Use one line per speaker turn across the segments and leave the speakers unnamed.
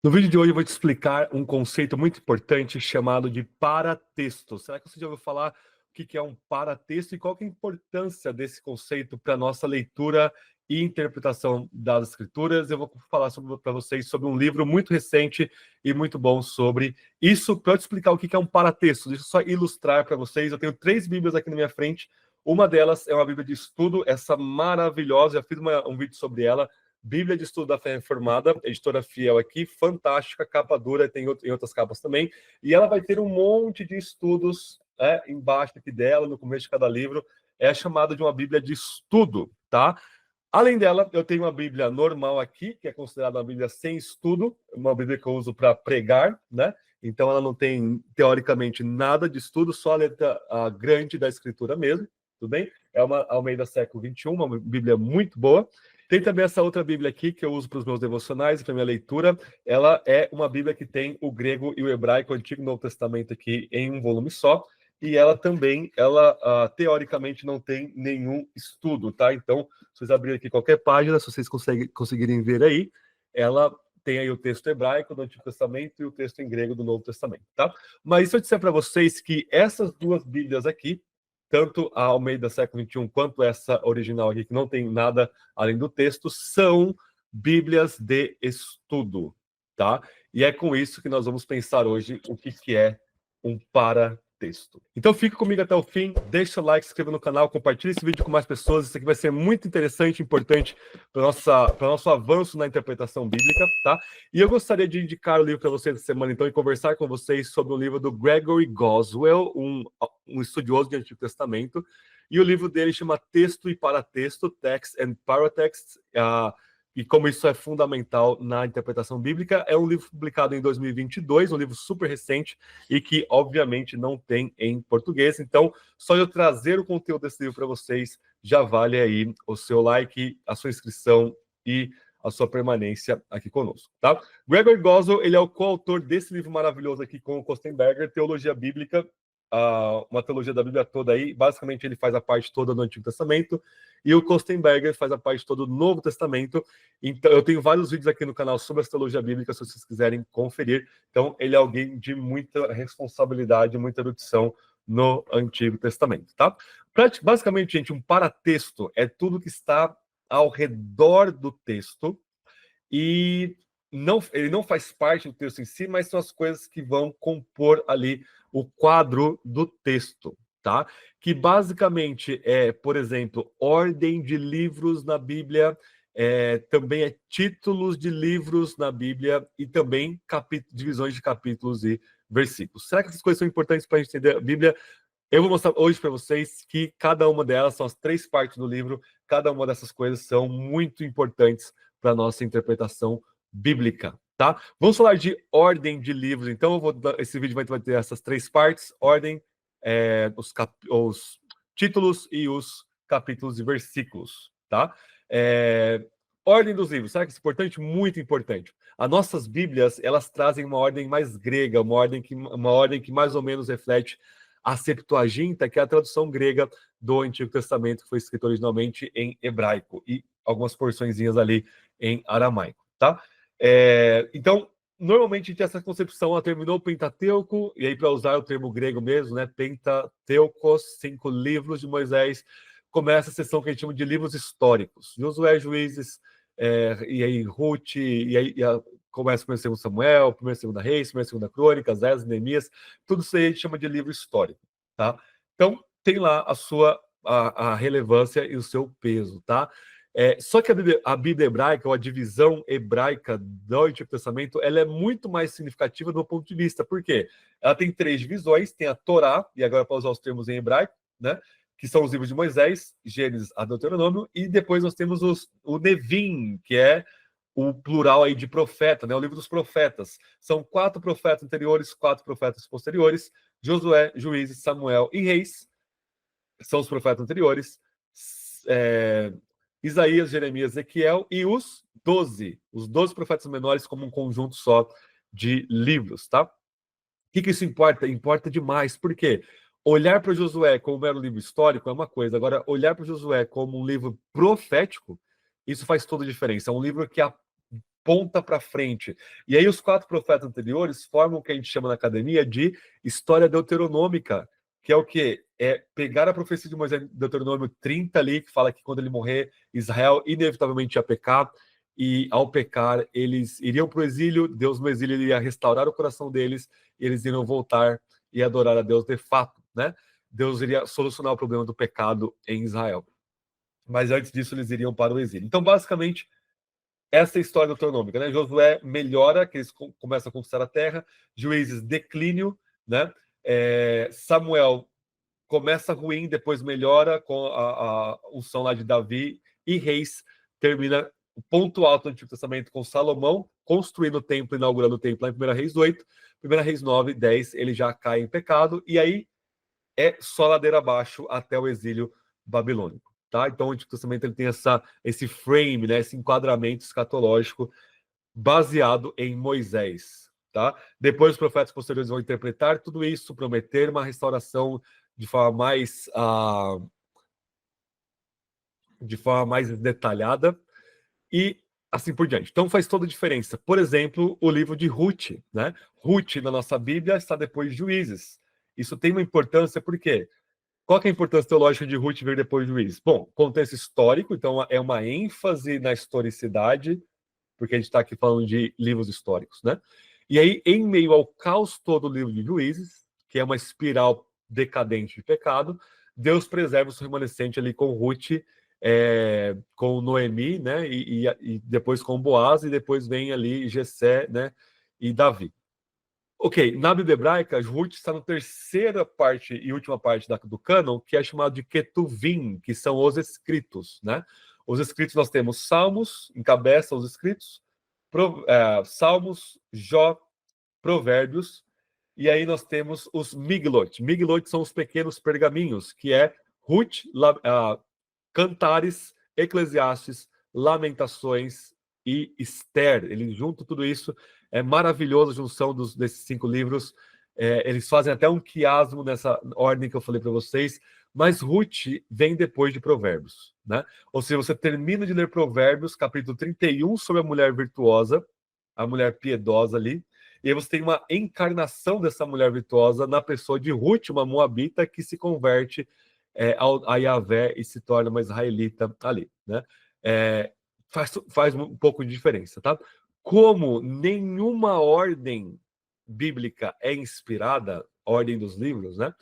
No vídeo de hoje eu vou te explicar um conceito muito importante chamado de paratexto. Será que você já ouviu falar o que é um paratexto e qual que é a importância desse conceito para a nossa leitura e interpretação das escrituras? Eu vou falar para vocês sobre um livro muito recente e muito bom sobre isso. Para eu te explicar o que é um paratexto, deixa eu só ilustrar para vocês. Eu tenho 3 Bíblias aqui na minha frente. Uma delas é uma Bíblia de estudo, essa maravilhosa, já fiz um vídeo sobre ela. Bíblia de Estudo da Fé Reformada, editora Fiel aqui, fantástica, capa dura, tem em outras capas também, e ela vai ter um monte de estudos embaixo aqui dela, no começo de cada livro, é chamada de uma Bíblia de estudo, tá? Além dela, eu tenho uma Bíblia normal aqui, que é considerada uma Bíblia sem estudo, uma Bíblia que eu uso para pregar, né? Então ela não tem, teoricamente, nada de estudo, só a letra grande da escritura mesmo, tudo bem? É uma Almeida século XXI, uma Bíblia muito boa. Tem também essa outra Bíblia aqui, que eu uso para os meus devocionais e para minha leitura. Ela é uma Bíblia que tem o grego e o hebraico, o Antigo e o Novo Testamento aqui em um volume só. E ela também, teoricamente, não tem nenhum estudo, tá? Então, se vocês abrirem aqui qualquer página, se vocês conseguirem ver aí, ela tem aí o texto hebraico do Antigo Testamento e o texto em grego do Novo Testamento, tá? Mas se eu disser para vocês que essas duas Bíblias aqui, tanto a Almeida século XXI quanto essa original aqui, que não tem nada além do texto, são Bíblias de estudo, tá? E é com isso que nós vamos pensar hoje o que é um paratexto. Então fique comigo até o fim, deixa o like, se inscreva no canal, compartilhe esse vídeo com mais pessoas, isso aqui vai ser muito interessante e importante para o nosso avanço na interpretação bíblica, tá? E eu gostaria de indicar o livro para vocês essa semana, então, e conversar com vocês sobre o livro do Gregory Goswell, um estudioso de Antigo Testamento, e o livro dele chama Texto e Paratexto, Text and Paratext, e como isso é fundamental na interpretação bíblica. É um livro publicado em 2022, um livro super recente e que, obviamente, não tem em português. Então, só eu trazer o conteúdo desse livro para vocês já vale aí o seu like, a sua inscrição e a sua permanência aqui conosco, tá? Gregory Goswell, ele é o coautor desse livro maravilhoso aqui com o Kostenberger, Teologia Bíblica, uma teologia da Bíblia toda aí. Basicamente, ele faz a parte toda do Antigo Testamento e o Kostenberger faz a parte toda do Novo Testamento. Então, eu tenho vários vídeos aqui no canal sobre a teologia bíblica, se vocês quiserem conferir. Então, ele é alguém de muita responsabilidade, muita erudição no Antigo Testamento, tá? Basicamente, gente, um paratexto é tudo que está ao redor do texto e ele não faz parte do texto em si, mas são as coisas que vão compor ali o quadro do texto, tá? Que basicamente é, por exemplo, ordem de livros na Bíblia, também é títulos de livros na Bíblia e também divisões de capítulos e versículos. Será que essas coisas são importantes para a gente entender a Bíblia? Eu vou mostrar hoje para vocês que cada uma delas, são as 3 partes do livro, cada uma dessas coisas são muito importantes para a nossa interpretação bíblica, tá? Vamos falar de ordem de livros, então esse vídeo vai ter essas 3 partes, ordem, os títulos e os capítulos e versículos, tá? Ordem dos livros, será que isso é importante? Muito importante. As nossas Bíblias, elas trazem uma ordem mais grega, uma ordem que mais ou menos reflete a Septuaginta, que é a tradução grega do Antigo Testamento, que foi escrito originalmente em hebraico, e algumas porçõezinhas ali em aramaico, tá? Então, normalmente a gente tem essa concepção, ela terminou o Pentateuco, e aí para usar o termo grego mesmo, né, Pentateucos, 5 livros de Moisés, começa a seção que a gente chama de livros históricos, Josué, Juízes, e aí Ruth, e aí começa com o 2 Samuel, 1 e 2 Reis, 1 e 2 Crônicas, Esdras, Neemias, tudo isso aí a gente chama de livro histórico, tá? Então, tem lá a relevância e o seu peso, tá? Só que a Bíblia hebraica, ou a divisão hebraica do Antigo Testamento, ela é muito mais significativa do meu ponto de vista. Por quê? Ela tem 3 divisões, tem a Torá, e agora para usar os termos em hebraico, né? Que são os livros de Moisés, Gênesis a Deuteronômio, e depois nós temos o Nevim, que é o plural aí de profeta, né? O livro dos profetas. São 4 profetas anteriores, 4 profetas posteriores, Josué, Juízes, Samuel e Reis, são os profetas anteriores, Isaías, Jeremias, Ezequiel e os 12 profetas menores como um conjunto só de livros, tá? O que isso importa? Importa demais, por quê? Olhar para Josué como um mero livro histórico é uma coisa, agora olhar para Josué como um livro profético, isso faz toda a diferença. É um livro que ponta para frente. E aí os 4 profetas anteriores formam o que a gente chama na academia de história deuteronômica, que é o quê? É pegar a profecia de Moisés, Deuteronômio 30 ali, que fala que quando ele morrer, Israel inevitavelmente ia pecar, e ao pecar, eles iriam para o exílio, Deus no exílio iria restaurar o coração deles, e eles iriam voltar e adorar a Deus de fato, né? Deus iria solucionar o problema do pecado em Israel. Mas antes disso, eles iriam para o exílio. Então, basicamente, essa é a história deuteronômica, né? Josué melhora, que eles começam a conquistar a terra, Juízes, declínio, né? Samuel começa ruim, depois melhora com a unção lá de Davi, e Reis termina o ponto alto do Antigo Testamento com Salomão, construindo o templo, inaugurando o templo lá em 1 Reis 8, 1 Reis 9, 10, ele já cai em pecado, e aí é só ladeira abaixo até o exílio babilônico. Tá? Então o Antigo Testamento ele tem esse frame, né, esse enquadramento escatológico baseado em Moisés. Tá? Depois os profetas posteriores vão interpretar tudo isso, prometer uma restauração de forma mais detalhada e assim por diante. Então faz toda a diferença. Por exemplo, o livro de Ruth, né? Ruth na nossa Bíblia está depois de Juízes. Isso tem uma importância porque qual que é a importância teológica de Ruth vir depois de Juízes? Bom, contexto histórico, então é uma ênfase na historicidade, porque a gente está aqui falando de livros históricos, né? E aí, em meio ao caos todo do livro de Juízes, que é uma espiral decadente de pecado, Deus preserva o seu remanescente ali com Ruth, com Noemi, né? E depois com Boaz, e depois vem ali Jessé, né? E Davi. Ok, na Bíblia hebraica, Ruth está na terceira parte e última parte do cânon, que é chamado de Ketuvim, que são os escritos, né? Os escritos nós temos Salmos, encabeça os escritos, Salmos, Jó, Provérbios, e aí nós temos os Miglot. Miglot são os pequenos pergaminhos, que é Ruth, Cantares, Eclesiastes, Lamentações e Esther. Ele junta tudo isso. É maravilhosa a junção desses 5 livros. Eles fazem até um quiasmo nessa ordem que eu falei para vocês. Mas Ruth vem depois de Provérbios, né? Ou seja, você termina de ler Provérbios, capítulo 31, sobre a mulher virtuosa, a mulher piedosa ali. E aí você tem uma encarnação dessa mulher virtuosa na pessoa de Ruth, uma moabita que se converte a Yahvé e se torna uma israelita ali, né? Faz um pouco de diferença, tá? Como nenhuma ordem bíblica é inspirada, ordem dos livros, né?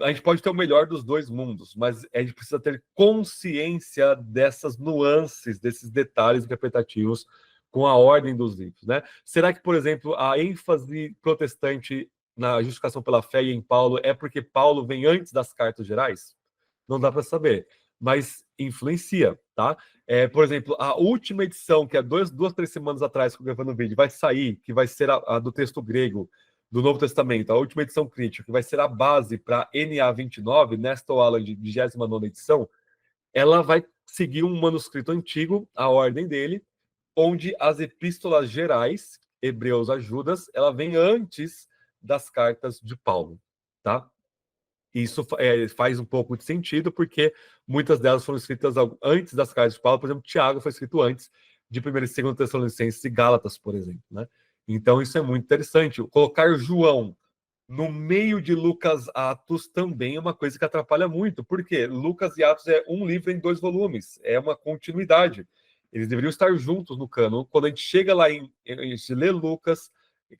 A gente pode ter o melhor dos dois mundos, mas a gente precisa ter consciência dessas nuances, desses detalhes interpretativos com a ordem dos livros, né? Será que, por exemplo, a ênfase protestante na justificação pela fé e em Paulo é porque Paulo vem antes das cartas gerais? Não dá para saber, mas influencia, tá? Por exemplo, a última edição, que é 3 semanas atrás que eu gravando o vídeo, vai sair, que vai ser a do texto grego do Novo Testamento, a última edição crítica, que vai ser a base para NA 29, Nestor Aland, 29ª edição, ela vai seguir um manuscrito antigo, a ordem dele, onde as epístolas gerais, Hebreus a Judas, ela vem antes das cartas de Paulo, tá? Isso faz um pouco de sentido, porque muitas delas foram escritas antes das cartas de Paulo. Por exemplo, Tiago foi escrito antes de 1ª e 2ª Tessalonicenses e Gálatas, por exemplo, né? Então, isso é muito interessante. Colocar João no meio de Lucas Atos também é uma coisa que atrapalha muito, porque Lucas e Atos é um livro em 2 volumes, é uma continuidade. Eles deveriam estar juntos no cânon. Quando a gente chega lá a gente lê Lucas,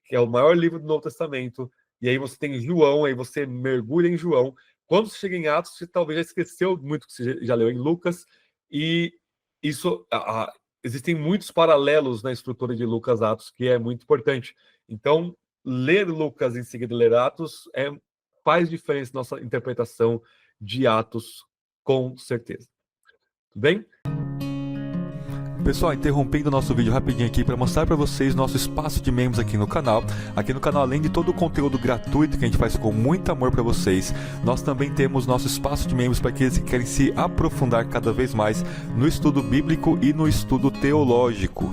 que é o maior livro do Novo Testamento, e aí você tem João, aí você mergulha em João. Quando você chega em Atos, você talvez já esqueceu muito que você já leu em Lucas, e isso existem muitos paralelos na estrutura de Lucas Atos, que é muito importante. Então, ler Lucas em seguida ler Atos faz diferença na nossa interpretação de Atos, com certeza. Tudo bem?
Pessoal, interrompendo o nosso vídeo rapidinho aqui para mostrar para vocês nosso espaço de membros aqui no canal. Aqui no canal, além de todo o conteúdo gratuito que a gente faz com muito amor para vocês, nós também temos nosso espaço de membros para aqueles que querem se aprofundar cada vez mais no estudo bíblico e no estudo teológico.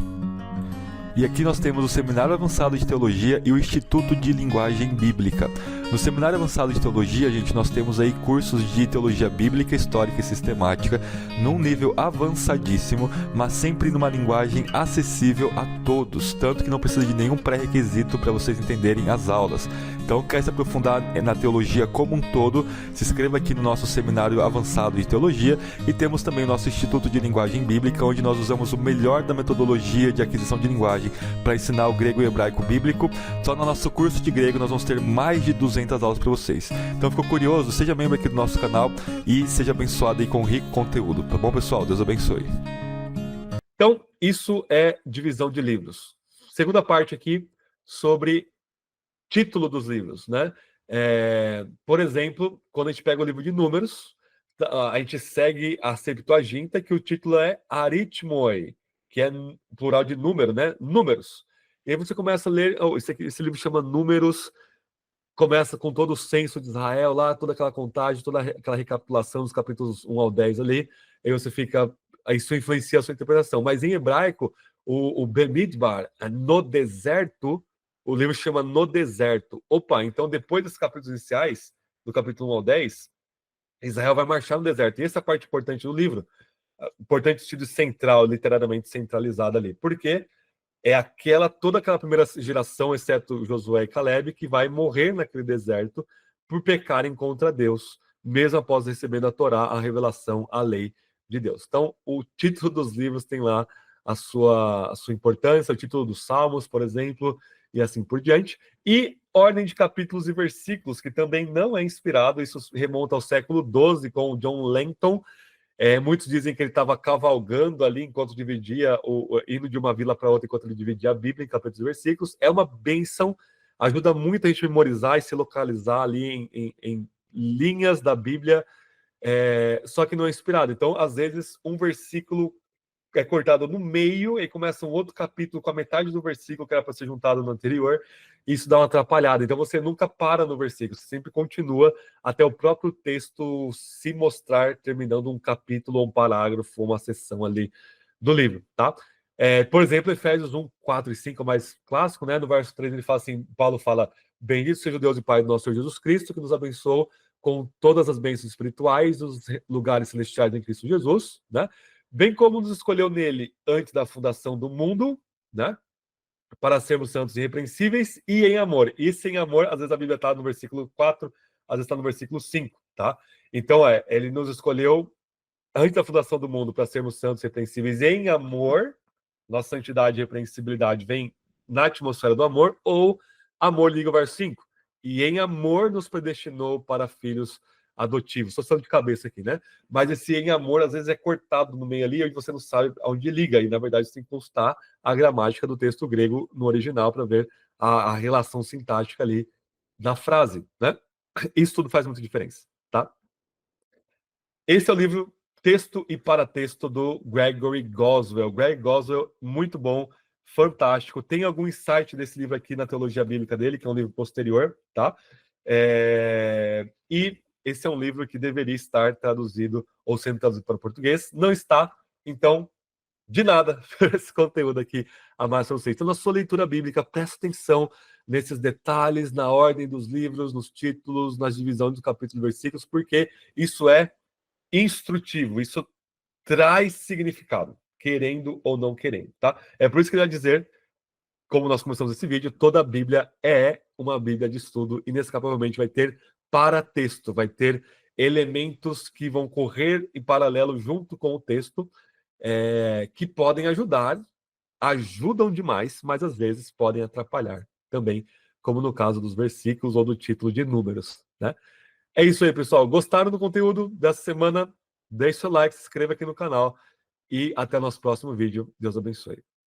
E aqui nós temos o Seminário Avançado de Teologia e o Instituto de Linguagem Bíblica. No Seminário Avançado de Teologia, gente, nós temos aí cursos de teologia bíblica, histórica e sistemática num nível avançadíssimo, mas sempre numa linguagem acessível a todos, tanto que não precisa de nenhum pré-requisito para vocês entenderem as aulas. Então, quer se aprofundar na teologia como um todo, se inscreva aqui no nosso Seminário Avançado de Teologia, e temos também o nosso Instituto de Linguagem Bíblica, onde nós usamos o melhor da metodologia de aquisição de linguagem para ensinar o grego e o hebraico bíblico. Só no nosso curso de grego nós vamos ter mais de 200 aulas para vocês. Então, ficou curioso? Seja membro aqui do nosso canal e seja abençoado aí com rico conteúdo. Tá bom, pessoal? Deus abençoe.
Então, isso é divisão de livros. Segunda parte aqui sobre título dos livros, né? Por exemplo, quando a gente pega o livro de Números, a gente segue a Septuaginta, que o título é Aritmoi, que é plural de número, né? Números. E aí você começa a ler, esse livro chama Números, começa com todo o censo de Israel lá, toda aquela contagem, toda aquela recapitulação dos capítulos 1 ao 10 ali, aí você fica, isso influencia a sua interpretação. Mas em hebraico, o Bemidbar, no deserto, o livro chama No Deserto. Opa, então depois dos capítulos iniciais, do capítulo 1 ao 10, Israel vai marchar no deserto. E essa é a parte importante do livro, importante no sentido central, literariamente centralizada ali. Por quê? É toda aquela primeira geração, exceto Josué e Caleb, que vai morrer naquele deserto por pecarem contra Deus, mesmo após recebendo a Torá, a revelação, a lei de Deus. Então, o título dos livros tem lá a sua importância, o título dos Salmos, por exemplo, e assim por diante. E ordem de capítulos e versículos, que também não é inspirado, isso remonta ao século XII, com John Langton. Muitos dizem que ele estava cavalgando ali enquanto dividia, indo de uma vila para outra enquanto ele dividia a Bíblia em capítulos e versículos. É uma bênção, ajuda muito a gente a memorizar e se localizar ali em linhas da Bíblia, só que não é inspirado. Então, às vezes, um versículo é cortado no meio e começa um outro capítulo com a metade do versículo que era para ser juntado no anterior, e isso dá uma atrapalhada. Então você nunca para no versículo, você sempre continua até o próprio texto se mostrar terminando um capítulo ou um parágrafo ou uma seção ali do livro, tá? Por exemplo, Efésios 1, 4 e 5 é o mais clássico, né? No verso 3 ele fala assim, Paulo fala: bendito seja o Deus e Pai do nosso Senhor Jesus Cristo, que nos abençoou com todas as bênçãos espirituais dos lugares celestiais em Cristo Jesus, né? Bem como nos escolheu nele antes da fundação do mundo, né? Para sermos santos e irrepreensíveis e em amor. E sem amor, às vezes a Bíblia está no versículo 4, às vezes está no versículo 5, tá? Então, ele nos escolheu antes da fundação do mundo para sermos santos e irrepreensíveis em amor. Nossa santidade e repreensibilidade vem na atmosfera do amor, ou amor liga o verso 5. E em amor nos predestinou para filhos adotivos. Estou falando de cabeça aqui, né? Mas esse em amor, às vezes, é cortado no meio ali, e você não sabe onde liga. E, na verdade, você tem que consultar a gramática do texto grego no original para ver a relação sintática ali na frase, né? Isso tudo faz muita diferença, tá? Esse é o livro Texto e Paratexto do Gregory Goswell. Greg Goswell, muito bom, fantástico. Tem algum insight desse livro aqui na teologia bíblica dele, que é um livro posterior, tá? E esse é um livro que deveria estar traduzido ou sendo traduzido para o português. Não está, então, de nada, esse conteúdo aqui a mais para vocês. Então, na sua leitura bíblica, presta atenção nesses detalhes, na ordem dos livros, nos títulos, nas divisões dos capítulos e versículos, porque isso é instrutivo, isso traz significado, querendo ou não querendo, tá? É por isso que eu ia dizer, como nós começamos esse vídeo, toda a Bíblia é uma Bíblia de estudo, inescapavelmente vai ter paratexto, vai ter elementos que vão correr em paralelo junto com o texto, que podem ajudar, ajudam demais, mas às vezes podem atrapalhar também, como no caso dos versículos ou do título de Números, né? É isso aí, pessoal. Gostaram do conteúdo dessa semana? Deixe seu like, se inscreva aqui no canal e até o nosso próximo vídeo. Deus abençoe.